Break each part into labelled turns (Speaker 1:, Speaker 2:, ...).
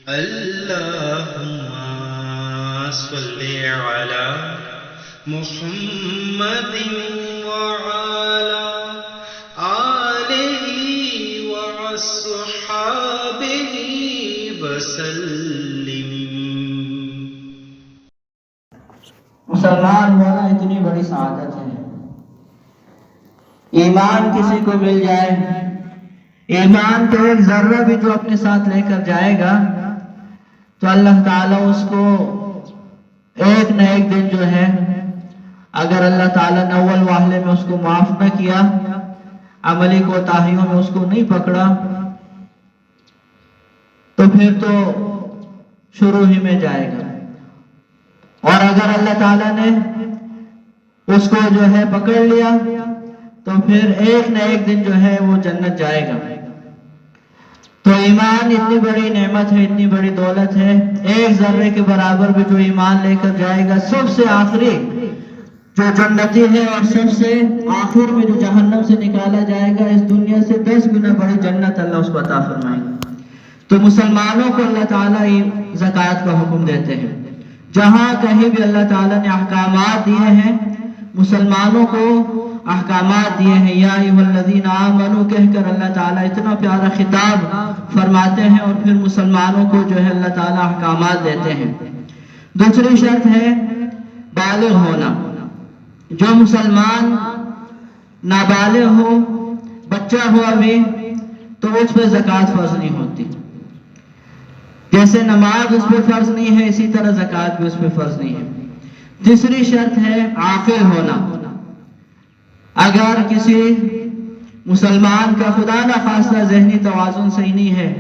Speaker 1: اللهم صل على محمد وعلى آله وصحبه وسلم۔
Speaker 2: مسلمان ہونا اتنی بڑی سعادت ہے۔ ایمان کسی کو مل جائے، ایمان کے ایک ذرہ بھی جو اپنے ساتھ لے کر جائے گا تو اللہ تعالیٰ اس کو ایک نہ ایک دن جو ہے، اگر اللہ تعالیٰ نے اول واہلے میں اس کو معاف نہ کیا، عملی کوتاہیوں میں اس کو نہیں پکڑا، تو پھر تو شروع ہی میں جائے گا۔ اور اگر اللہ تعالیٰ نے اس کو جو ہے پکڑ لیا تو پھر ایک نہ ایک دن جو ہے وہ جنت جائے گا۔ تو ایمان اتنی بڑی نعمت ہے، اتنی بڑی دولت ہے، ایک ذرے کے برابر بھی جو ایمان لے کر جائے گا، سب سے آخری جو جنتی ہے اور سب سے آخر میں جو جہنم سے نکالا جائے گا، اس دنیا سے 10 گنا بڑی جنت اللہ اس کو عطا فرمائے گا۔ تو مسلمانوں کو اللہ تعالیٰ زکوٰۃ کا حکم دیتے ہیں۔ جہاں کہیں بھی اللہ تعالیٰ نے احکامات دیے ہیں، مسلمانوں کو احکامات دیے ہیں، یا ایھا الذین آمنوا کہہ کر اللہ تعالیٰ اتنا پیارا خطاب فرماتے ہیں، اور پھر مسلمانوں کو جو ہے اللہ تعالیٰ احکامات دیتے ہیں۔ دوسری شرط ہے بالغ ہونا۔ جو مسلمان نابالغ ہو، بچہ ہو ابھی، تو اس پہ زکوٰۃ فرض نہیں ہوتی۔ جیسے نماز اس پہ فرض نہیں ہے، اسی طرح زکوٰۃ بھی اس پہ فرض نہیں ہے۔ تیسری شرط ہے عاقل ہونا۔ اگر کسی مسلمان کا خدا نہ خواستہ ذہنی توازن صحیح نہیں ہے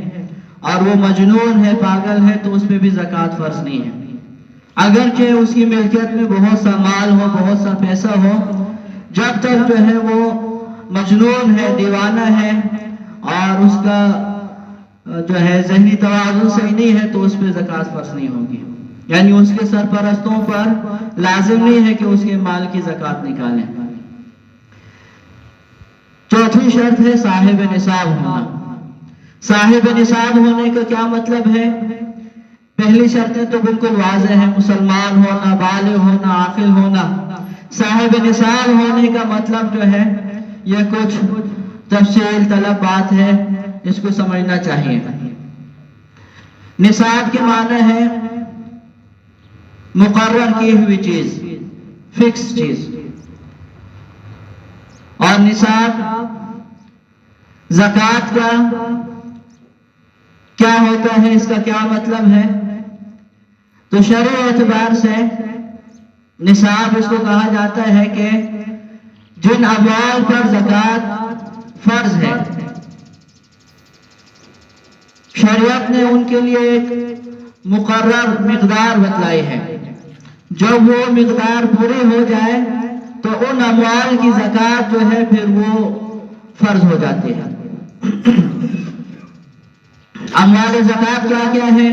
Speaker 2: اور وہ مجنون ہے، پاگل ہے، تو اس پہ بھی زکوٰۃ فرض نہیں ہے۔ اگرچہ اس کی ملکیت میں بہت سا مال ہو، بہت سا پیسہ ہو، جب تک جو ہے وہ مجنون ہے، دیوانہ ہے، اور اس کا جو ہے ذہنی توازن صحیح نہیں ہے، تو اس پہ زکوٰۃ فرض نہیں ہوگی۔ یعنی اس کے سرپرستوں پر لازم نہیں ہے کہ اس کے مال کی زکوٰۃ نکالیں۔ چوتھی شرط ہے صاحب نصاب ہونا۔ صاحب نصاب ہونے کا کیا مطلب ہے؟ پہلی شرطیں تو بالکل واضح ہیں، مسلمان ہونا، بالغ ہونا، عاقل ہونا۔ صاحب نصاب ہونے کا مطلب جو ہے یہ کچھ تفصیل طلب بات ہے، اس کو سمجھنا چاہیے۔ نصاب کے معنی ہے مقرر کی ہوئی چیز، فکس چیز۔ اور نصاب زکوٰۃ کا کیا ہوتا ہے، اس کا کیا مطلب ہے؟ تو شرعی اعتبار سے نصاب اس کو کہا جاتا ہے کہ جن اموال پر زکوٰۃ فرض ہے، شریعت نے ان کے لیے ایک مقرر مقدار بتلائی ہے۔ جب وہ مقدار پوری ہو جائے تو ان اموال کی زکوٰۃ جو ہے پھر وہ فرض ہو جاتی ہے۔ اموال زکوٰۃ کیا کیا ہے؟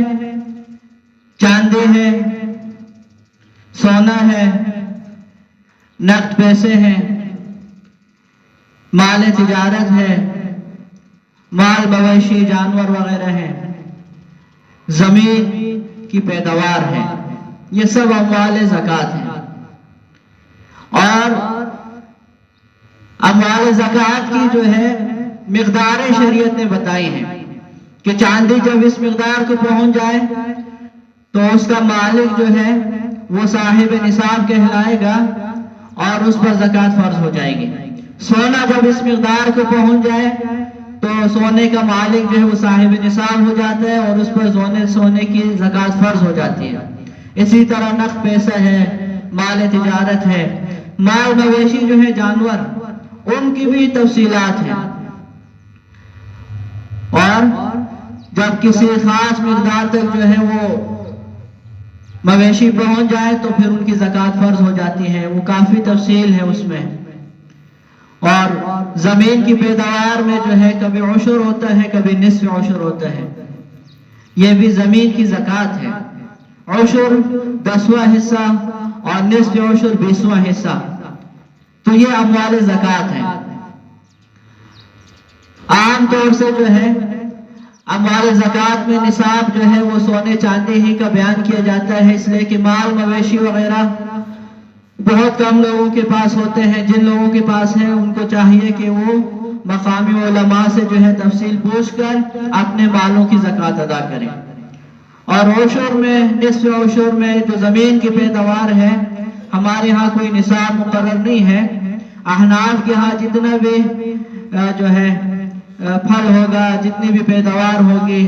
Speaker 2: چاندی ہے، سونا ہے، نقد پیسے ہیں، مال تجارت ہے، مال مویشی جانور وغیرہ ہیں، زمین کی پیداوار ہے، یہ سب اموال زکوٰۃ ہیں۔ اور اموال زکوٰۃ کی جو ہے مقدار شریعت نے بتائی ہیں کہ چاندی جب اس مقدار کو پہنچ جائے تو اس کا مالک جو ہے وہ صاحب نصاب کہلائے گا اور اس پر زکوٰۃ فرض ہو جائے گی۔ سونا جب اس مقدار کو پہنچ جائے تو سونے کا مالک جو ہے وہ صاحب نصاب ہو جاتا ہے اور اس پر سونے کی زکوٰۃ فرض ہو جاتی ہے۔ اسی طرح نقد پیسہ ہے، مال تجارت ہے، مال مویشی جو ہے جانور، ان کی بھی تفصیلات ہیں۔ اور جب کسی خاص مقدار تک جو ہے وہ مویشی پہنچ جائے تو پھر ان کی زکوٰۃ فرض ہو جاتی ہے، وہ کافی تفصیل ہے اس میں۔ اور زمین کی پیداوار میں جو ہے کبھی عشر ہوتا ہے، کبھی نصف عشر ہوتا ہے، یہ بھی زمین کی زکوٰۃ ہے۔ عشر 10واں حصہ اور نصف عشر 20واں حصہ، تو یہ اموال زکوٰۃ ہے۔ عام طور سے جو ہے اموال زکوٰۃ میں نصاب جو ہے وہ سونے چاندی ہی کا بیان کیا جاتا ہے، اس لیے کہ مال مویشی وغیرہ بہت کم لوگوں کے پاس ہوتے ہیں. جن لوگوں کے پاس ہیں ان کو چاہیے کہ وہ مقامی علماء سے جو ہے تفصیل پوچھ کر اپنے مالوں کی زکوٰۃ ادا کریں. اور عشر میں، نصف عشر میں جو زمین کی پیداوار ہے، ہمارے ہاں کوئی نصاب مقرر نہیں ہے. احناف کے ہاں جتنا بھی جو ہے پھل ہوگا، جتنی بھی پیداوار ہوگی،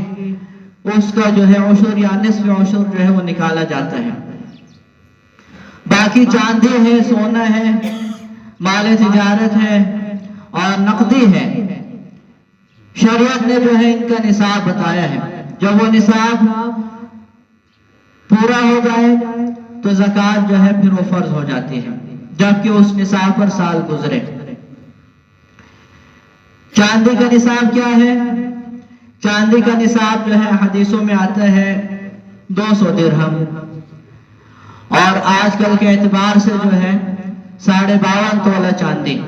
Speaker 2: اس کا جو ہے عشر یا نصف عشر جو ہے وہ نکالا جاتا ہے. باقی چاندی ہے، سونا ہے، مال تجارت ہے اور نقدی ہے، شریعت نے جو ہے ان کا نصاب بتایا ہے. جب وہ نصاب پورا ہو جائے تو زکوٰۃ جو ہے پھر وہ فرض ہو جاتی ہے، جبکہ اس نصاب پر سال گزرے. چاندی کا نصاب کیا ہے؟ چاندی کا نصاب جو ہے حدیثوں میں آتا ہے 200 درہم، اور آج کل کے اعتبار سے جو ہے 52.5 تولہ چاندی.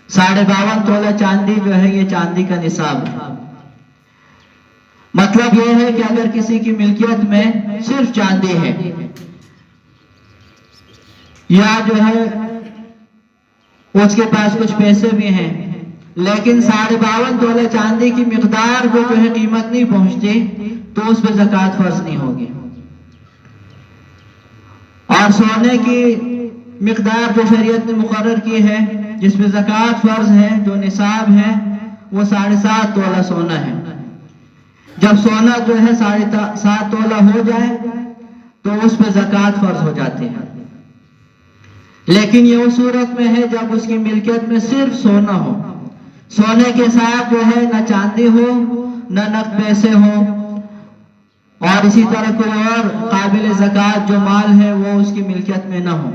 Speaker 2: 52.5 تولہ چاندی جو ہے یہ چاندی کا نصاب ہے. مطلب یہ ہے کہ اگر کسی کی ملکیت میں صرف چاندی ہے، یا جو ہے اس کے پاس کچھ پیسے بھی ہیں لیکن 52.5 تولہ چاندی کی مقدار کو جو ہے قیمت نہیں پہنچتی، تو اس پہ زکوٰۃ فرض نہیں ہوگی. اور سونے کی مقدار جو شریعت نے مقرر کی ہے، جس پہ زکوٰۃ فرض ہے، جو نصاب ہے، وہ 7.5 تولہ سونا ہے. جب سونا جو ہے 7.5 تولہ ہو جائے تو اس پہ زکوٰۃ فرض ہو جاتی ہے. لیکن یہ اس صورت میں ہے جب اس کی ملکیت میں صرف سونا ہو. سونے کے ساتھ جو ہے نہ چاندی ہو، نہ نقد پیسے ہو، اور اسی طرح کوئی اور قابل زکوٰۃ جو مال ہے وہ اس کی ملکیت میں نہ ہو.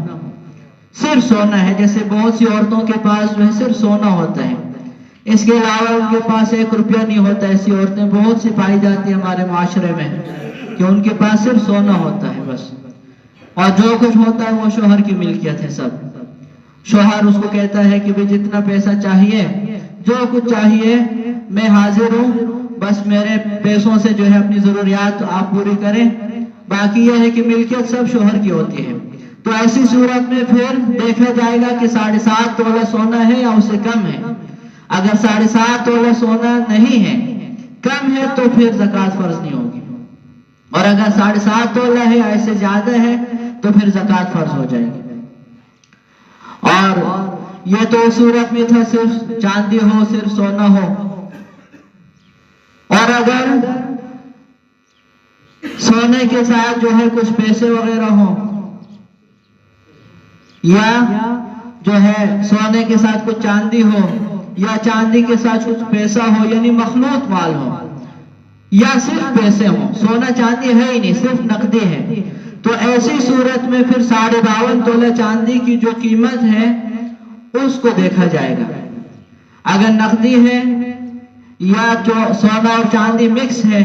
Speaker 2: صرف سونا ہے. جیسے بہت سی عورتوں کے پاس جو ہے صرف سونا ہوتا ہے، اس کے علاوہ ان کے پاس 1 روپیہ نہیں ہوتا. ایسی عورتیں بہت سی پائی جاتی ہیں ہمارے معاشرے میں کہ ان کے پاس صرف سونا ہوتا ہے بس، اور جو کچھ ہوتا ہے وہ شوہر کی ملکیت ہے سب. شوہر اس کو کہتا ہے کہ جتنا پیسہ چاہیے، جو کچھ چاہیے میں حاضر ہوں، بس میرے پیسوں سے جو ہے اپنی ضروریات آپ پوری کریں، باقی یہ ہے کہ ملکیت سب شوہر کی ہوتی ہے. تو ایسی صورت میں پھر دیکھا جائے گا کہ 7.5 تولہ سونا ہے یا اس سے کم ہے. اگر 7.5 تولہ سونا نہیں ہے، کم ہے، تو پھر زکوٰۃ فرض نہیں ہوگی. اور اگر 7.5 تولہ ہے یا ایسے زیادہ ہے تو پھر زکوٰۃ فرض ہو جائے گی. اور یہ تو صورت میں تھا صرف چاندی ہو، صرف سونا ہو. اور اگر سونے کے ساتھ جو ہے کچھ پیسے وغیرہ ہو، یا جو ہے سونے کے ساتھ کچھ چاندی ہو، یا چاندی کے ساتھ کچھ پیسہ ہو، یعنی مخلوط مال ہو، یا صرف پیسے ہوں، سونا چاندی ہے ہی نہیں، صرف نقدی ہے، تو ایسی صورت میں پھر 52.5 تولہ چاندی کی جو قیمت ہے اس کو دیکھا جائے گا. اگر نقدی ہے یا جو سونا اور چاندی مکس ہے،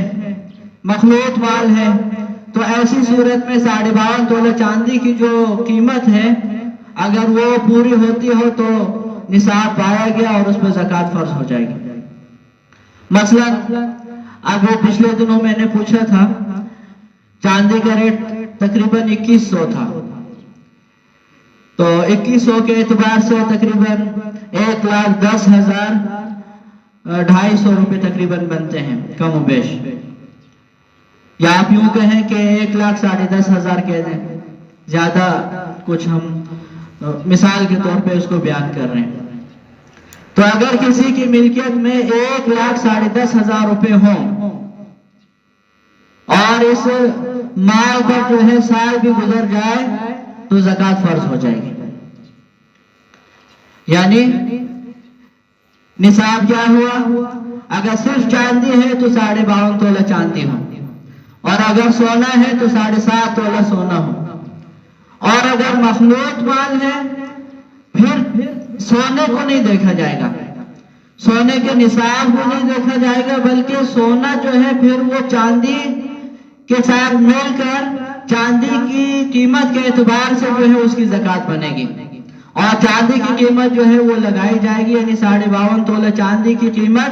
Speaker 2: مخلوط مال ہے، تو ایسی صورت میں 52.5 تولہ چاندی کی جو قیمت ہے، اگر وہ پوری ہوتی ہو تو نصاب پایا گیا اور اس پہ زکوٰۃ فرض ہو جائے گی. مثلا اب وہ پچھلے دنوں میں نے پوچھا تھا، چاندی کا ریٹ تقریباً 2100 تھا، تو 2100 کے اعتبار سے تقریباً 1,10,000 250 روپے تقریباً بنتے ہیں کم و بیش. یا آپ یوں کہیں کہ 1,10,000 کہہ دیں، زیادہ کچھ ہم مثال کے طور پہ اس کو بیان کر رہے ہیں. تو اگر کسی کی ملکیت میں 1,10,000 روپے ہوں اور اس مال پر جو ہے سال بھی گزر جائے تو زکوٰۃ فرض ہو جائے گی. یعنی نصاب کیا ہوا؟ اگر صرف چاندی ہے تو 52.5 تولہ چاندی ہو، اور اگر سونا ہے تو 7.5 تولہ سونا ہو. اور اگر مخلوط مال ہے پھر سونے کو نہیں دیکھا جائے گا، سونے کے نصاب کو نہیں دیکھا جائے گا، بلکہ سونا جو ہے پھر وہ چاندی کے ساتھ مل کر چاندی کی قیمت کے اعتبار سے جو ہے اس کی زکوٰۃ بنے گی. اور چاندی کی قیمت جو ہے وہ لگائی جائے گی، یعنی 52.5 تولہ چاندی کی قیمت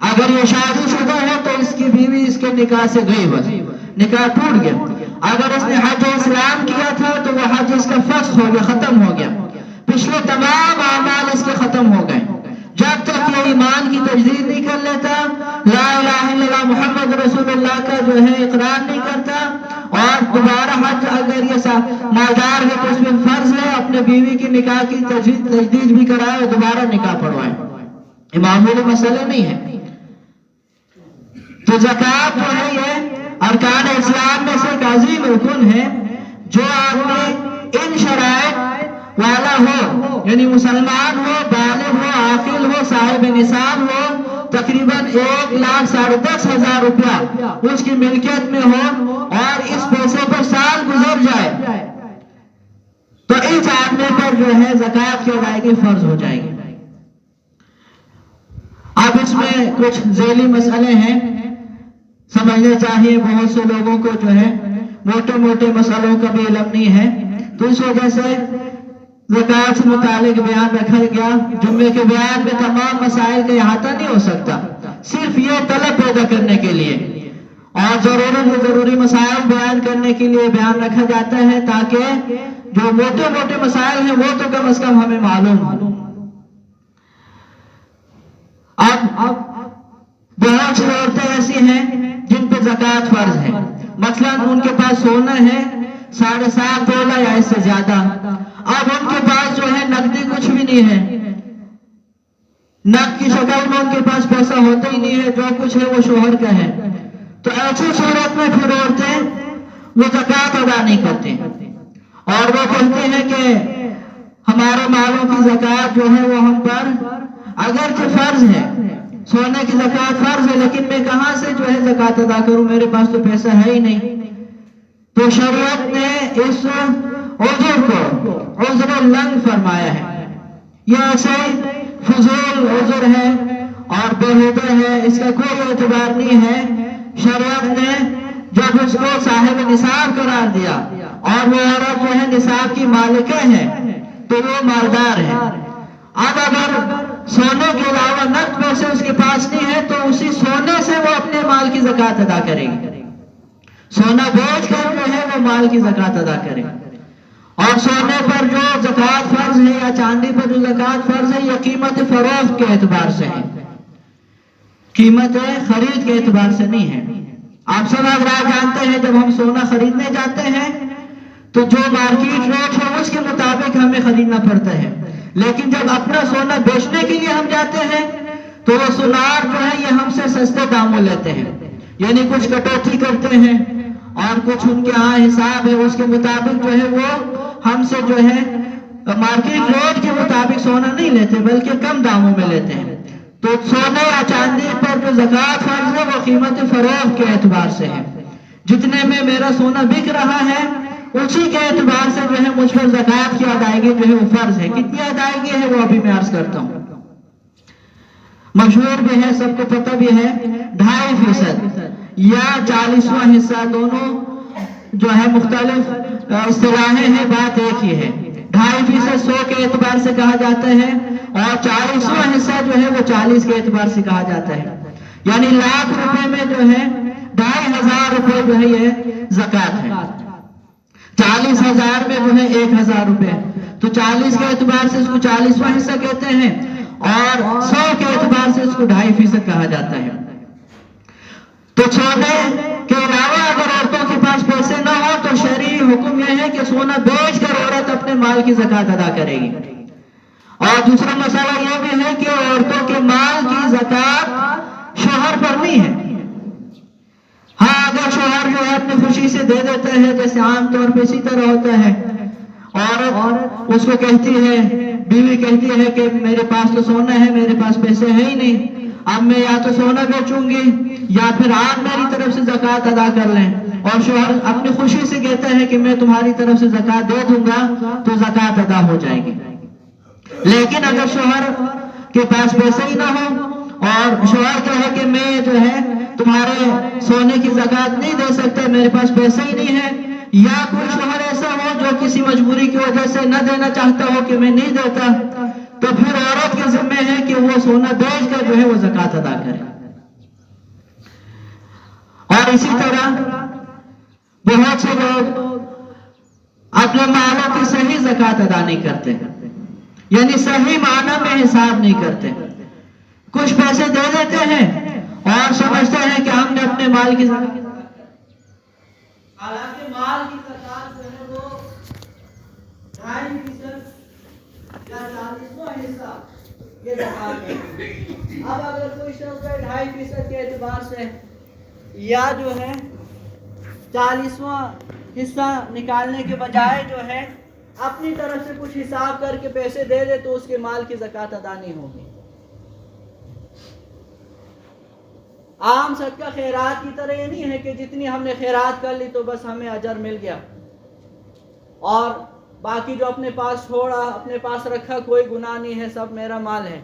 Speaker 2: اگر یہ شادی شدہ ہے تو اس کی بیوی اس کے نکاح سے گئی، بس نکاح ٹوٹ گیا۔ اگر اس نے حج اسلام کیا تھا تو وہ حج اس کا فسخ ہو گیا، ختم ہو گیا، پچھلے تمام اعمال اس کے ختم ہو گئے۔ جب تک یہ ایمان کی تجدید نہیں کر لیتا، لا الہ الا اللہ محمد رسول اللہ کا جو ہے اقرار نہیں کرتا، اور دوبارہ حج اگر یہ مالدار ہے تو اس میں فرض ہے اپنے بیوی کی نکاح کی تجدید بھی کرائے اور دوبارہ نکاح پڑھوائے، یہ معمولی مسئلہ نہیں ہے۔ تو زکوٰۃ جو ہے یہ ارکان اسلام میں سے ایک عظیم رکن ہے، جو آدمی ان شرائط والا ہو، یعنی مسلمان ہو، بالغ ہو، عاقل ہو، صاحب نصاب ہو، تقریباً 1,10,000 روپیہ اس کی ملکیت میں ہو، اور اس پیسے پر سال گزر جائے تو اس آدمی پر جو ہے زکوٰۃ کی ادائیگی فرض ہو جائے گی۔ اب اس میں کچھ ذیلی مسئلے ہیں، سمجھنے چاہیے، بہت سے لوگوں کو جو ہے موٹے موٹے مسئلوں کا بھی علم نہیں ہے، تو اس وجہ سے زکوٰۃ سے متعلق بیان رکھا گیا۔ جمعے کے بیان میں تمام مسائل کا احاطہ نہیں ہو سکتا، صرف یہ طلب پیدا کرنے کے لیے اور ضروری مسائل بیان کرنے کے لیے بیان رکھا جاتا ہے، تاکہ جو موٹے موٹے مسائل ہیں وہ تو کم از کم ہمیں معلوم ہو۔ اب بہت سی عورتیں ایسی ہیں جن پہ زکوٰۃ فرض ہے، مثلا ان کے پاس سونا ہے 7.5 تولہ یا اس سے زیادہ، اب ان کے پاس جو ہے نقدی کچھ بھی نہیں ہے، نقد کی شکل میں ان کے پاس پیسہ ہوتا ہی نہیں ہے، جو کچھ ہے وہ شوہر کا ہے، تو ایسی صورت میں پھر عورتیں وہ زکوٰۃ ادا نہیں کرتے، اور وہ کہتے ہیں کہ ہمارے مالوں کی زکوٰۃ جو ہے وہ ہم پر اگرچہ فرض ہے، سونے کی زکوٰۃ فرض ہے، لیکن میں کہاں سے جو ہے زکوٰۃ ادا کروں، میرے پاس تو پیسہ ہے ہی نہیں۔ تو شریعت نے اس عذر کو عذر لنگ فرمایا ہے، یہ ایسے فضول عذر ہے اور بےہودہ ہے، اس کا کوئی اعتبار نہیں ہے۔ شریعت نے جب اس کو صاحب نصاب قرار دیا اور وہ عورت جو ہے نصاب کی مالکہ ہے تو وہ مالدار ہے۔ اب اگر سونے کے علاوہ نقد پیسے اس کے پاس نہیں ہے تو اسی سونے سے وہ اپنے مال کی زکوٰۃ ادا کرے گی، سونا بیچ کر جو ہے وہ مال کی زکوٰۃ ادا کرے۔ اور سونے پر جو زکوٰۃ فرض ہے یا چاندی پر جو زکوٰۃ فرض ہے یہ قیمت فروخت کے اعتبار سے ہے، قیمت خرید کے اعتبار سے نہیں ہے۔ آپ سب حضرات جانتے ہیں جب ہم سونا خریدنے جاتے ہیں تو جو مارکیٹ ریٹ ہے اس کے مطابق ہمیں خریدنا پڑتا ہے، لیکن جب اپنا سونا بیچنے کے لیے ہم جاتے ہیں تو وہ سونار جو ہے یہ ہم سے سستے داموں لیتے ہیں، یعنی کچھ کٹوتی کرتے ہیں اور کچھ ان کے ہاں حساب ہے اس کے مطابق جو ہے وہ ہم سے جو ہے مارکیٹ ریٹ کے مطابق سونا نہیں لیتے بلکہ کم داموں میں لیتے ہیں۔ تو سونے یا چاندی پر جو زکوٰۃ فرض ہے وہ قیمت فروخت کے اعتبار سے ہے، جتنے میں میرا سونا بک رہا ہے اسی کے اعتبار سے جو ہے مجھ پر زکوٰۃ کی ادائیگی جو ہے وہ فرض ہے۔ کتنی ادائیگی ہے وہ ابھی میں عرض کرتا ہوں، مشہور بھی ہے، سب کو پتہ بھی ہے، 2.5% یا 40واں حصہ، دونوں جو ہے مختلف اصطلاحیں ہیں، بات ایک ہی ہے۔ 2.5% 100 کے اعتبار سے کہا جاتا ہے اور 40واں حصہ جو ہے وہ 40 کے اعتبار سے کہا جاتا ہے، یعنی لاکھ روپے میں جو ہے 2,500 روپے جو ہے یہ زکوٰۃ ہے، 40,000 میں جو ہے 1,000 روپے، تو 40 کے اعتبار سے اس کو 40واں حصہ کہتے ہیں اور 100 کے اعتبار سے اس کو 2.5% کہا جاتا ہے۔ تو سونے کے علاوہ اگر عورتوں کے پاس پیسے نہ ہو تو شرعی حکم یہ ہے کہ سونا بیچ کر عورت اپنے مال کی زکوٰۃ ادا کرے گی۔ اور دوسرا مسئلہ یہ بھی ہے کہ عورتوں کے مال کی زکوٰۃ شوہر پر نہیں ہے۔ ہاں اگر شوہر جو ہے اپنی خوشی سے دے دیتا ہے، جیسے عام طور پہ اسی طرح ہوتا ہے، عورت اس کو کہتی ہے، بیوی کہتی ہے کہ میرے پاس تو سونا ہے، میرے پاس پیسے ہے ہی نہیں، اب میں یا تو سونا بیچوں گی یا پھر آپ میری طرف سے زکوٰۃ ادا کر لیں، اور شوہر اپنی خوشی سے کہتا ہے کہ میں تمہاری طرف سے زکوٰۃ دے دوں گا تو زکوٰۃ ادا ہو جائے گی۔ لیکن اگر شوہر کے پاس پیسے ہی نہ ہو اور شوہر کہے کہ میں جو ہے تمہارے سونے کی زکوٰۃ نہیں دے سکتا، میرے پاس پیسے ہی نہیں ہے، یا کوئی شوہر ایسا ہو جو کسی مجبوری کی وجہ سے نہ دینا چاہتا ہو کہ میں نہیں دیتا، تو پھر عورت کے ذمہ ہے کہ وہ سونا بیچ کر جو ہے وہ زکوٰۃ ادا کرے۔ اور اسی طرح بہت سے لوگ اپنے مالوں کی صحیح زکوٰۃ ادا نہیں کرتے، یعنی صحیح معنی میں حساب نہیں کرتے، کچھ پیسے دے دیتے ہیں اور سمجھتے ہیں کہ ہم نے اپنے مال کی زکوٰۃ، حالانکہ مال کی زکوٰۃ جو ہے وہ 2.5% یا 40واں حصہ یہ زکوٰۃ ہے۔ اب اگر کوئی شخص 2.5% کے اعتبار سے یا جو ہے 40واں حصہ نکالنے کے بجائے جو ہے اپنی طرف سے کچھ حساب کر کے پیسے دے دے تو اس کے مال کی زکوٰۃ ادا نہیں ہوگی۔ عام صدقہ خیرات کی طرح یہ نہیں ہے کہ جتنی ہم نے خیرات کر لی تو بس ہمیں اجر مل گیا اور باقی جو اپنے پاس چھوڑا اپنے پاس رکھا کوئی گناہ نہیں ہے، سب میرا مال ہے۔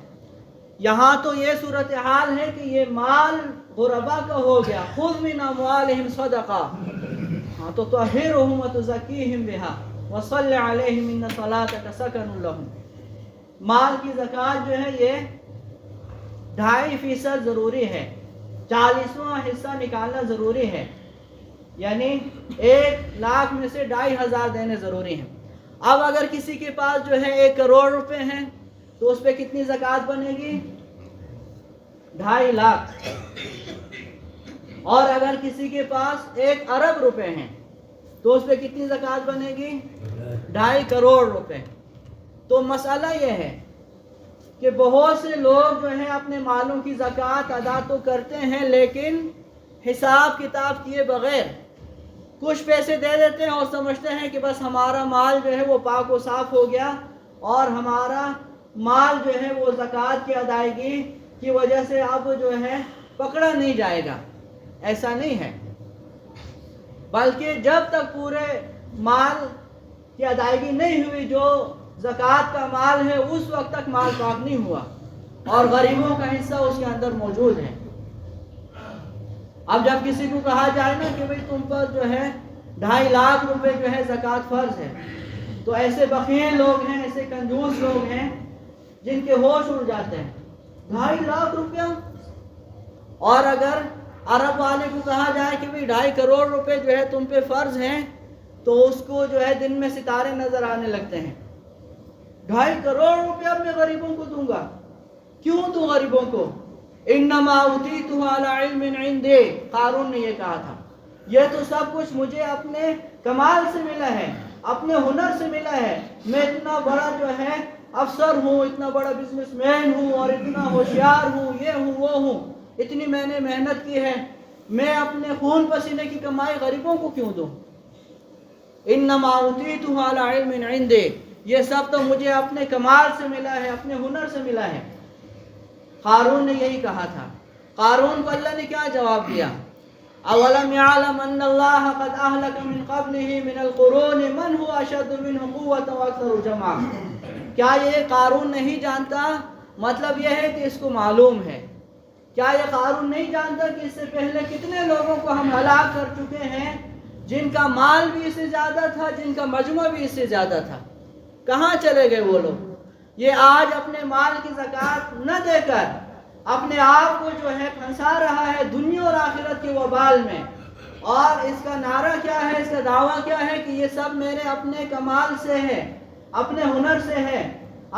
Speaker 2: یہاں تو یہ صورتحال ہے کہ یہ مال غربا کا ہو گیا، خذ من اموالہم صدقہ، ہاں تو طہرہم وتزکیہم بہا وصلی علیہم ان صلاتک سکن لہم۔ مال کی زکوٰۃ جو ہے یہ 2.5% ضروری ہے، 40واں حصہ نکالنا ضروری ہے، یعنی 1,00,000 میں سے 2,500 دینے ضروری ہیں۔ اب اگر کسی کے پاس جو ہے 1 کروڑ روپے ہیں تو اس پہ کتنی زکوٰۃ بنے گی؟ 2.5 لاکھ۔ اور اگر کسی کے پاس 1 ارب روپے ہیں تو اس پہ کتنی زکوٰۃ بنے گی؟ 2.5 کروڑ روپے۔ تو مسئلہ یہ ہے کہ بہت سے لوگ جو ہیں اپنے مالوں کی زکوٰۃ ادا تو کرتے ہیں لیکن حساب کتاب کیے بغیر کچھ پیسے دے دیتے ہیں اور سمجھتے ہیں کہ بس ہمارا مال جو ہے وہ پاک و صاف ہو گیا اور ہمارا مال جو ہے وہ زکوٰۃ کی ادائیگی کی وجہ سے اب جو ہے پکڑا نہیں جائے گا۔ ایسا نہیں ہے، بلکہ جب تک پورے مال کی ادائیگی نہیں ہوئی جو زکوٰۃ کا مال ہے اس وقت تک مال پاک نہیں ہوا اور غریبوں کا حصہ اس کے اندر موجود ہے۔ اب جب کسی کو کہا جائے نا کہ بھئی تم پر جو ہے 2.5 لاکھ روپے جو ہے زکوٰۃ فرض ہے، تو ایسے بخیل لوگ ہیں، ایسے کنجوس لوگ ہیں جن کے ہوش اڑ جاتے ہیں۔ 2.5 لاکھ روپیہ، اور اگر عرب والے کو کہا جائے کہ بھئی 2.5 کروڑ روپے جو ہے تم پہ فرض ہیں تو اس کو جو ہے دن میں ستارے نظر آنے لگتے ہیں۔ 2.5 کروڑ روپیہ میں غریبوں کو دوں گا، کیوں دوں غریبوں کو؟ انما اوتیتہ علی علم عندی، قارون نے یہ کہا تھا، یہ تو سب کچھ مجھے اپنے کمال سے ملا ہے، اپنے ہنر سے ملا ہے، میں اتنا بڑا جو ہے افسر ہوں، اتنا بڑا بزنس مین ہوں اور اتنا ہوشیار ہوں، یہ ہوں وہ ہوں، اتنی میں نے محنت کی ہے، میں اپنے خون پسینے کی کمائی غریبوں کو کیوں دوں؟ انما اوتیتہ علی علم عندی، یہ سب تو مجھے اپنے کمال سے ملا ہے، اپنے ہنر سے ملا ہے۔ قارون نے یہی کہا تھا۔ قارون کو اللہ نے کیا جواب دیا؟ اولم یعلم ان اللہ قد اہلک من قبلہ من القرون من هو اشد منہ قوۃ واکثر جمعا۔ کیا یہ قارون نہیں جانتا؟ مطلب یہ ہے کہ اس کو معلوم ہے۔ کیا یہ قارون نہیں جانتا کہ اس سے پہلے کتنے لوگوں کو ہم ہلاک کر چکے ہیں جن کا مال بھی اس سے زیادہ تھا، جن کا مجموع بھی اس سے زیادہ تھا؟ کہاں چلے گئے وہ لوگ؟ یہ آج اپنے مال کی زکوٰۃ نہ دے کر اپنے آپ کو جو ہے پھنسا رہا ہے دنیا اور آخرت کے وبال میں، اور اس کا نعرہ کیا ہے، اس کا دعویٰ کیا ہے کہ یہ سب میرے اپنے کمال سے ہے، اپنے ہنر سے ہے،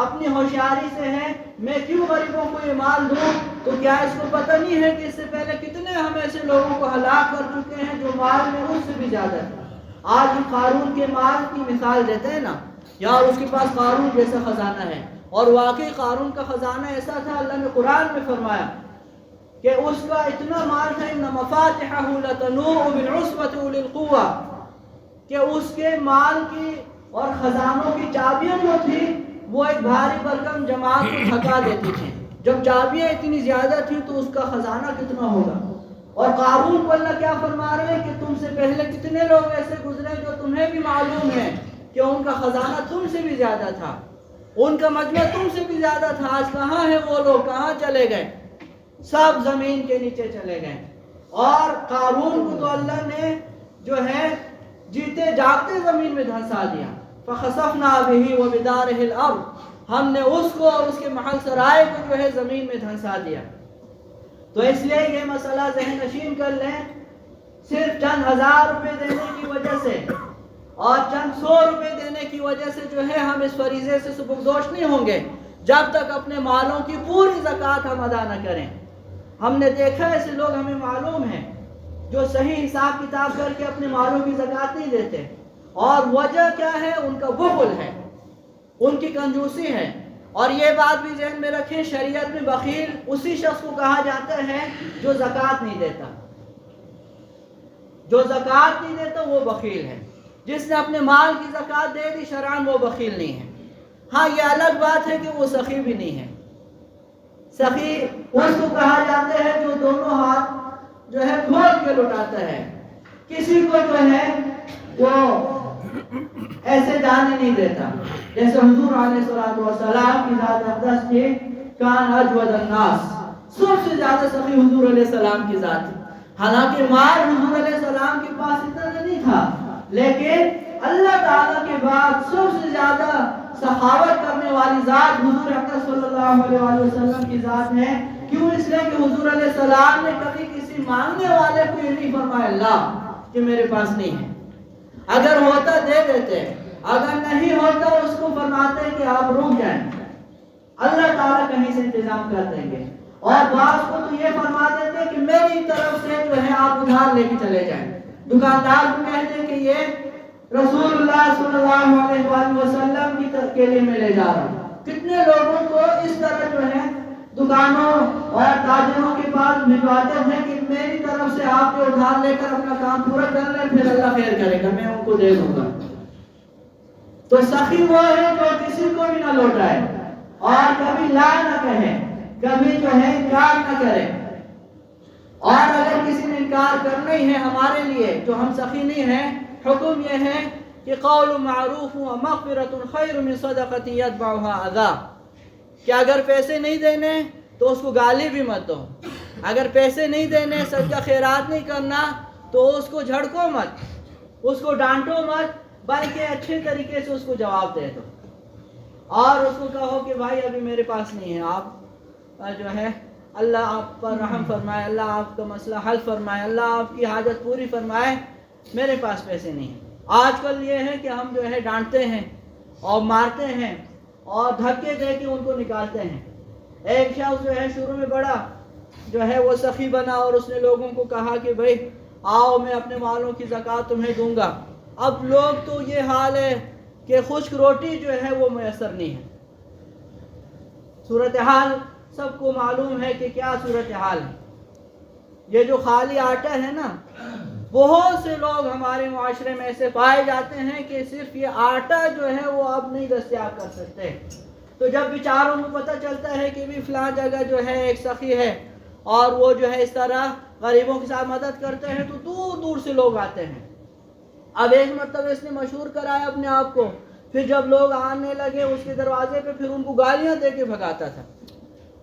Speaker 2: اپنی ہوشیاری سے ہے، میں کیوں غریبوں کو یہ مال دوں؟ تو کیا اس کو پتہ نہیں ہے کہ اس سے پہلے کتنے ہم ایسے لوگوں کو ہلاک کر چکے ہیں جو مال میں اس سے بھی زیادہ تھا؟ آج ہم قارون کے مال کی مثال دیتے ہیں نا، یار اس کے پاس قارون جیسا خزانہ ہے، اور واقعی قارون کا خزانہ ایسا تھا، اللہ نے قرآن میں فرمایا کہ اس کا اتنا مال تھا، ان مفاتحہ لتنوء بالعصبۃ اولي القوہ، کہ اس کے مال کی اور خزانوں کی چابیاں جو تھی وہ ایک بھاری بھرکم جماعت کو تھکا دیتی تھی۔ جب چابیاں اتنی زیادہ تھیں تو اس کا خزانہ کتنا ہوگا؟ اور قارون کو اللہ کیا فرما رہے ہیں کہ تم سے پہلے کتنے لوگ ایسے گزرے جو تمہیں بھی معلوم ہے کہ ان کا خزانہ تم سے بھی زیادہ تھا، ان کا مجمع تم سے بھی زیادہ تھا۔ آج کہاں ہے وہ لوگ؟ کہاں چلے گئے؟ سب زمین کے نیچے چلے گئے۔ اور قارون کو تو اللہ نے جو ہے جیتے جاگتے زمین میں دھنسا دیا۔ فخسفنا بہ وبدارہ الارض، ہم نے اس کو اور اس کے محل سرائے کو جو ہے زمین میں دھنسا دیا۔ تو اس لیے یہ مسئلہ ذہن نشین کر لیں صرف چند ہزار روپے دینے کی وجہ سے اور چند 100 روپے دینے کی وجہ سے جو ہے ہم اس فریضے سے سبکدوش نہیں ہوں گے جب تک اپنے مالوں کی پوری زکوٰۃ ہم ادا نہ کریں۔ ہم نے دیکھا ایسے لوگ ہمیں معلوم ہیں جو صحیح حساب کتاب کر کے اپنے مالوں کی زکوٰۃ نہیں دیتے، اور وجہ کیا ہے؟ ان کا بخل ہے، ان کی کنجوسی ہے۔ اور یہ بات بھی ذہن میں رکھیں، شریعت میں بخیل اسی شخص کو کہا جاتا ہے جو زکوٰۃ نہیں دیتا۔ جو زکوٰۃ نہیں دیتا وہ بخیل ہے۔ جس نے اپنے مال کی زکوٰۃ دے دی شرعاً وہ بخیل نہیں ہے۔ ہاں یہ الگ بات ہے کہ وہ سخی بھی نہیں ہے۔ سخی اس کو کہا جاتا ہے جو دونوں ہاتھ جو ہے کھول کے لٹاتا ہے، کسی کو جو ہے وہ ایسے جانے نہیں دیتا۔ جیسے حضور علیہ السلام کی ذات اقدس کی کان اجود الناس، سب سے زیادہ سخی حضور علیہ السلام کی ذات ہے۔ حالانکہ مال حضور علیہ السلام کے پاس اتنا نہیں تھا، لیکن اللہ تعالیٰ کے بعد سب سے زیادہ سخاوت کرنے والی ذات حضور اکرم صلی اللہ علیہ وسلم کی ذات ہے۔ کیوں؟ اس لیے کہ حضور علیہ السلام نے کبھی کسی مانگنے والے کو یہ نہیں فرمایا اللہ کہ میرے پاس نہیں ہے، اگر ہوتا دے دیتے، اگر نہیں ہوتا اس کو فرماتے کہ آپ رک جائیں، اللہ تعالیٰ کہیں سے انتظام کر دیں گے۔ اور بعض کو تو یہ فرما دیتے کہ میری طرف سے جو ہے آپ ادھار لے کے چلے جائیں۔ دکاندار کو کہتے کہ یہ رسول اللہ صلی اللہ علیہ وآلہ وسلم کے لیے میں لے جا رہا ہوں۔ کتنے لوگوں کو اس طرح جو ہے دکانوں اور تاجروں کے پاس بھجواتے ہیں کہ میری طرف سے آپ جو ادھار لے کر اپنا کام پورا کر لیں، پھر اللہ خیر کرے گا، میں ان کو دے دوں گا۔ تو سخی وہ ہے جو کسی کو بھی نہ لوٹائے اور کبھی لا نہ کہے، کبھی جو ہے انکار نہ کرے۔ اور اگر کسی نے انکار کرنا ہی ہے ہمارے لیے جو ہم سخی نہیں ہیں، حکم یہ ہے کہ قول معروف و مغفرۃ خیر من صدقۃ یتبعها اذی، کہ اگر پیسے نہیں دینے تو اس کو گالی بھی مت دو، اگر پیسے نہیں دینے، صدقہ خیرات نہیں کرنا تو اس کو جھڑکو مت، اس کو ڈانٹو مت، بلکہ اچھے طریقے سے اس کو جواب دے دو اور اس کو کہو کہ بھائی ابھی میرے پاس نہیں ہے، آپ جو ہے اللہ آپ پر رحم فرمائے، اللہ آپ کا مسئلہ حل فرمائے، اللہ آپ کی حاجت پوری فرمائے، میرے پاس پیسے نہیں ہیں۔ آج کل یہ ہے کہ ہم جو ہے ڈانٹتے ہیں اور مارتے ہیں اور دھکے دے کے ان کو نکالتے ہیں۔ ایک شخص جو ہے شروع میں بڑا جو ہے وہ سخی بنا اور اس نے لوگوں کو کہا کہ بھائی آؤ میں اپنے مالوں کی زکوٰۃ تمہیں دوں گا۔ اب لوگ تو یہ حال ہے کہ خشک روٹی جو ہے وہ میسر نہیں ہے۔ صورتحال سب کو معلوم ہے کہ کیا صورتحال ہے۔ یہ جو خالی آٹا ہے نا، بہت سے لوگ ہمارے معاشرے میں ایسے پائے جاتے ہیں کہ صرف یہ آٹا جو ہے وہ اب نہیں دستیاب کر سکتے۔ تو جب بیچاروں کو پتہ چلتا ہے کہ بھی فلاں جگہ جو ہے ایک سخی ہے اور وہ جو ہے اس طرح غریبوں کے ساتھ مدد کرتے ہیں، تو دور دور سے لوگ آتے ہیں۔ اب ایک مرتبہ اس نے مشہور کرایا اپنے آپ کو، پھر جب لوگ آنے لگے اس کے دروازے پہ، پھر ان کو گالیاں دے کے بھگاتا تھا،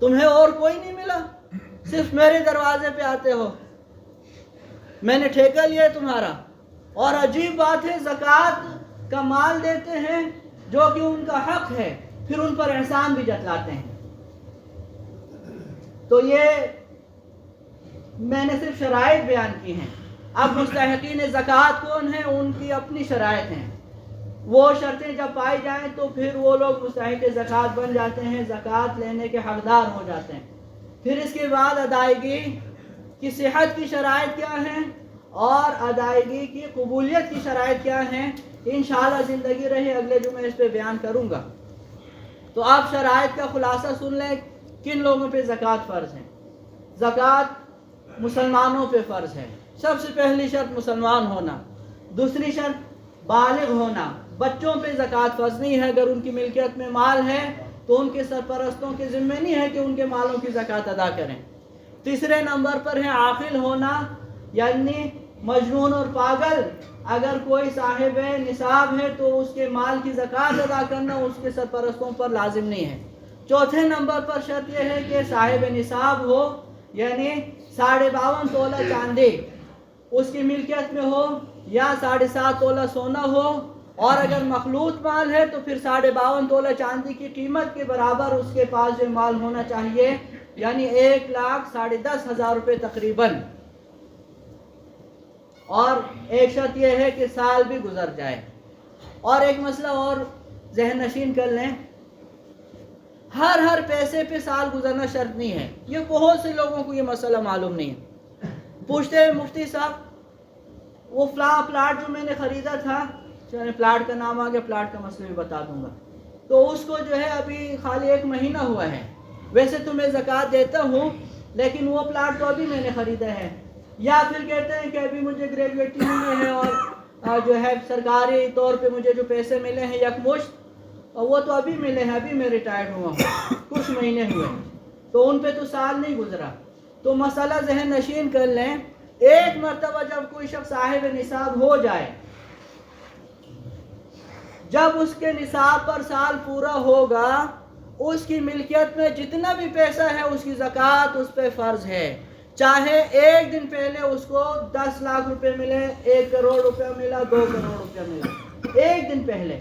Speaker 2: تمہیں اور کوئی نہیں ملا، صرف میرے دروازے پہ آتے ہو، میں نے ٹھیکہ لیا ہے تمہارا۔ اور عجیب بات ہے، زکوٰۃ کا مال دیتے ہیں جو کہ ان کا حق ہے، پھر ان پر احسان بھی جتلاتے ہیں۔ تو یہ میں نے صرف شرائط بیان کی ہیں۔ اب مستحقین زکوٰۃ کون ہیں، ان کی اپنی شرائط ہیں، وہ شرطیں جب پائی جائیں تو پھر وہ لوگ مستحق زکوٰۃ بن جاتے ہیں، زکوٰۃ لینے کے حقدار ہو جاتے ہیں۔ پھر اس کے بعد ادائیگی کی صحت کی شرائط کیا ہیں اور ادائیگی کی قبولیت کی شرائط کیا ہیں، انشاءاللہ زندگی رہے اگلے جمعے اس پہ بیان کروں گا۔ تو آپ شرائط کا خلاصہ سن لیں، کن لوگوں پہ زکوٰۃ فرض ہے۔ زکوٰۃ مسلمانوں پہ فرض ہے۔ سب سے پہلی شرط مسلمان ہونا، دوسری شرط بالغ ہونا۔ بچوں پہ زکوٰۃ فرض نہیں ہے، اگر ان کی ملکیت میں مال ہے تو ان کے سرپرستوں کے ذمہ نہیں ہے کہ ان کے مالوں کی زکوٰۃ ادا کریں۔ تیسرے نمبر پر ہے عاقل ہونا، یعنی مجنون اور پاگل اگر کوئی صاحب نصاب ہے تو اس کے مال کی زکوٰۃ ادا کرنا اس کے سرپرستوں پر لازم نہیں ہے۔ چوتھے نمبر پر شرط یہ ہے کہ صاحب نصاب ہو، یعنی 52.5 تولہ چاندی اس کی ملکیت میں ہو یا 7.5 تولہ سونا ہو، اور اگر مخلوط مال ہے تو پھر 52.5 تولہ چاندی کی قیمت کے برابر اس کے پاس جو مال ہونا چاہیے، یعنی 1,10,10,000 روپے تقریباً۔ اور ایک شرط یہ ہے کہ سال بھی گزر جائے. اور ایک مسئلہ اور ذہن نشین کر لیں، ہر پیسے پہ سال گزرنا شرط نہیں ہے. یہ بہت سے لوگوں کو یہ مسئلہ معلوم نہیں ہے. پوچھتے ہیں مفتی صاحب وہ فلاں پلاٹ جو میں نے خریدا تھا، چلیں پلاٹ کا نام آگے، پلاٹ کا مسئلہ بھی بتا دوں گا، تو اس کو جو ہے ابھی خالی 1 مہینہ ہوا ہے، ویسے تو میں زکوٰۃ دیتا ہوں لیکن وہ پلاٹ تو ابھی میں نے خریدا ہے. یا پھر کہتے ہیں کہ ابھی مجھے گریجویٹی ہوئے ہیں اور جو ہے سرکاری طور پہ مجھے جو پیسے ملے ہیں یکمشت، وہ تو ابھی ملے ہیں، ابھی میں ریٹائرڈ ہوا ہوں، کچھ مہینے ہوئے، تو ان پہ تو سال نہیں گزرا. تو مسئلہ ذہن نشین کر لیں، ایک مرتبہ جب کوئی شخص صاحب نصاب ہو جائے، جب اس کے نصاب پر سال پورا ہوگا، اس کی ملکیت میں جتنا بھی پیسہ ہے اس کی زکوٰۃ اس پہ فرض ہے. چاہے ایک دن پہلے اس کو 10 لاکھ روپے ملے، 1 کروڑ روپے ملا، 2 کروڑ روپے ملا، ایک دن پہلے.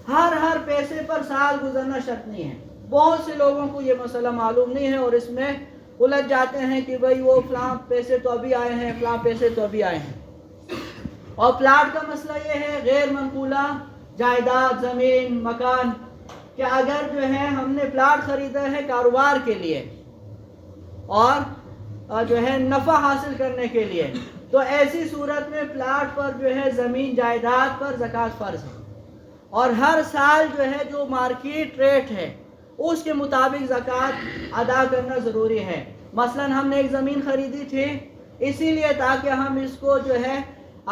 Speaker 2: ہر پیسے پر سال گزرنا شرط نہیں ہے. بہت سے لوگوں کو یہ مسئلہ معلوم نہیں ہے اور اس میں الجھ جاتے ہیں کہ بھئی وہ فلاں پیسے تو ابھی آئے ہیں، فلاں پیسے تو ابھی آئے ہیں. اور پلاٹ کا مسئلہ یہ ہے، غیر منقولہ جائیداد، زمین، مکان، کہ اگر جو ہے ہم نے پلاٹ خریدا ہے کاروبار کے لیے اور جو ہے نفع حاصل کرنے کے لیے، تو ایسی صورت میں پلاٹ پر جو ہے زمین جائیداد پر زکوٰۃ فرض ہے. اور ہر سال جو ہے جو مارکیٹ ریٹ ہے اس کے مطابق زکوٰۃ ادا کرنا ضروری ہے. مثلا ہم نے ایک زمین خریدی تھی اسی لیے تاکہ ہم اس کو جو ہے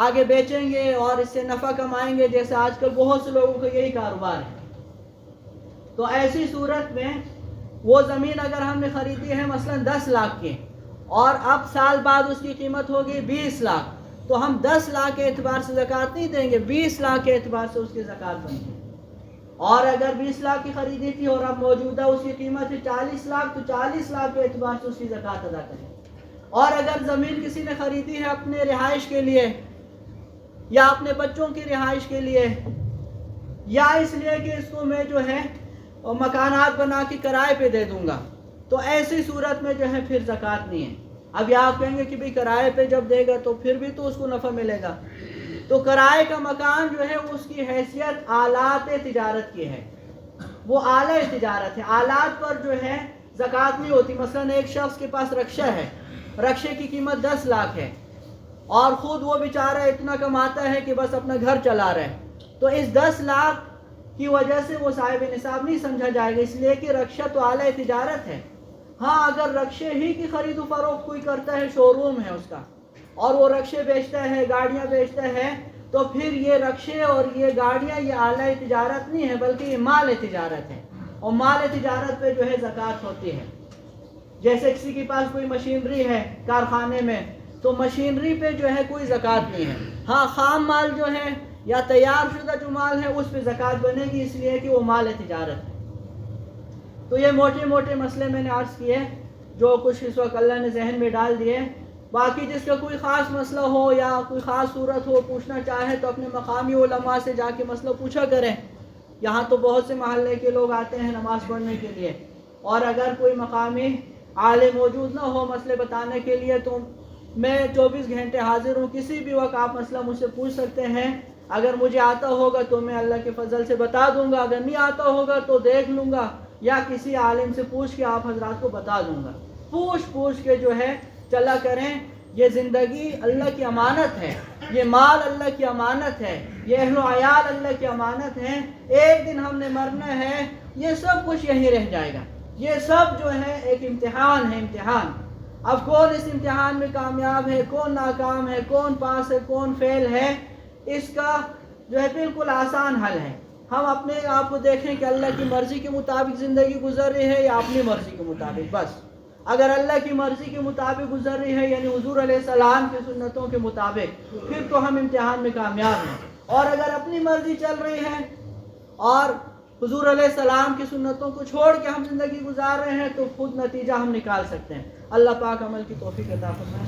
Speaker 2: آگے بیچیں گے اور اس سے نفع کمائیں گے، جیسے آج کل بہت سے لوگوں کا یہی کاروبار ہے. تو ایسی صورت میں وہ زمین اگر ہم نے خریدی ہے مثلا 10 لاکھ کی اور اب سال بعد اس کی قیمت ہوگی 20 لاکھ، تو ہم 10 لاکھ کے اعتبار سے زکوٰۃ نہیں دیں گے، 20 لاکھ کے اعتبار سے اس کی زکوٰۃ بنے گی. اور اگر 20 لاکھ کی خریدی تھی اور اب موجودہ اس کی قیمت ہے 40 لاکھ، تو 40 لاکھ کے اعتبار سے اس کی زکوٰۃ ادا کریں. اور اگر زمین کسی نے خریدی ہے اپنے رہائش کے لیے یا اپنے بچوں کی رہائش کے لیے، یا اس لیے کہ اس کو میں جو ہے مکانات بنا کے کرائے پہ دے دوں گا، تو ایسی صورت میں جو ہے پھر زکوٰۃ نہیں ہے. اب یہ آپ کہیں گے کہ بھی کرائے پہ جب دے گا تو پھر بھی تو اس کو نفع ملے گا. تو کرائے کا مکان جو ہے اس کی حیثیت آلات تجارت کی ہے، وہ آلہ تجارت ہے. آلات پر جو ہے زکوٰۃ نہیں ہوتی. مثلا ایک شخص کے پاس رکشہ ہے، رکشے کی قیمت 10 لاکھ ہے اور خود وہ بیچارہ اتنا کماتا ہے کہ بس اپنا گھر چلا رہا ہے، تو اس 10 لاکھ کی وجہ سے وہ صاحب نصاب نہیں سمجھا جائے گا، اس لیے کہ رکشہ تو اعلیٰ تجارت ہے. ہاں اگر رکشے ہی کی خرید و فروخت کوئی کرتا ہے، شو روم ہے اس کا اور وہ رکشے بیچتا ہے، گاڑیاں بیچتا ہے، تو پھر یہ رکشے اور یہ گاڑیاں یہ اعلیٰ تجارت نہیں ہے بلکہ یہ مال تجارت ہے، اور مال تجارت پہ جو ہے زکوٰۃ ہوتی ہے. جیسے کسی کے پاس کوئی مشینری ہے کارخانے میں، تو مشینری پہ جو ہے کوئی زکوٰۃ نہیں ہے. ہاں خام مال جو ہے یا تیار شدہ جو مال ہے اس پہ زکوٰۃ بنے گی، اس لیے کہ وہ مال تجارت ہے. تو یہ موٹے موٹے مسئلے میں نے عرض کیے جو کچھ اس وقت اللہ نے ذہن میں ڈال دیے. باقی جس کا کوئی خاص مسئلہ ہو یا کوئی خاص صورت ہو پوچھنا چاہے تو اپنے مقامی علماء سے جا کے مسئلہ پوچھا کریں. یہاں تو بہت سے محلے کے لوگ آتے ہیں نماز پڑھنے کے لیے، اور اگر کوئی مقامی عالم موجود نہ ہو مسئلے بتانے کے لیے تو میں 24 گھنٹے حاضر ہوں. کسی بھی وقت آپ مسئلہ مجھ سے پوچھ سکتے ہیں. اگر مجھے آتا ہوگا تو میں اللہ کے فضل سے بتا دوں گا، اگر نہیں آتا ہوگا تو دیکھ لوں گا یا کسی عالم سے پوچھ کے آپ حضرات کو بتا دوں گا. پوچھ کے جو ہے چلا کریں. یہ زندگی اللہ کی امانت ہے، یہ مال اللہ کی امانت ہے، یہ اہل و عیال اللہ کی امانت ہے. ایک دن ہم نے مرنا ہے، یہ سب کچھ یہیں رہ جائے گا. یہ سب جو ہے ایک امتحان ہے، امتحان. اب کون اس امتحان میں کامیاب ہے، کون ناکام ہے، کون پاس ہے، کون فیل ہے، اس کا جو ہے بالکل آسان حل ہے. ہم اپنے آپ کو دیکھیں کہ اللہ کی مرضی کے مطابق زندگی گزر رہی ہے یا اپنی مرضی کے مطابق. بس اگر اللہ کی مرضی کے مطابق گزر رہی ہے یعنی حضور علیہ السلام کی سنتوں کے مطابق، پھر تو ہم امتحان میں کامیاب ہیں. اور اگر اپنی مرضی چل رہی ہے اور حضور علیہ السلام کی سنتوں کو چھوڑ کے ہم زندگی گزار رہے ہیں تو خود نتیجہ ہم نکال سکتے ہیں. اللہ پاک عمل کی توفیق عطا فرمائے.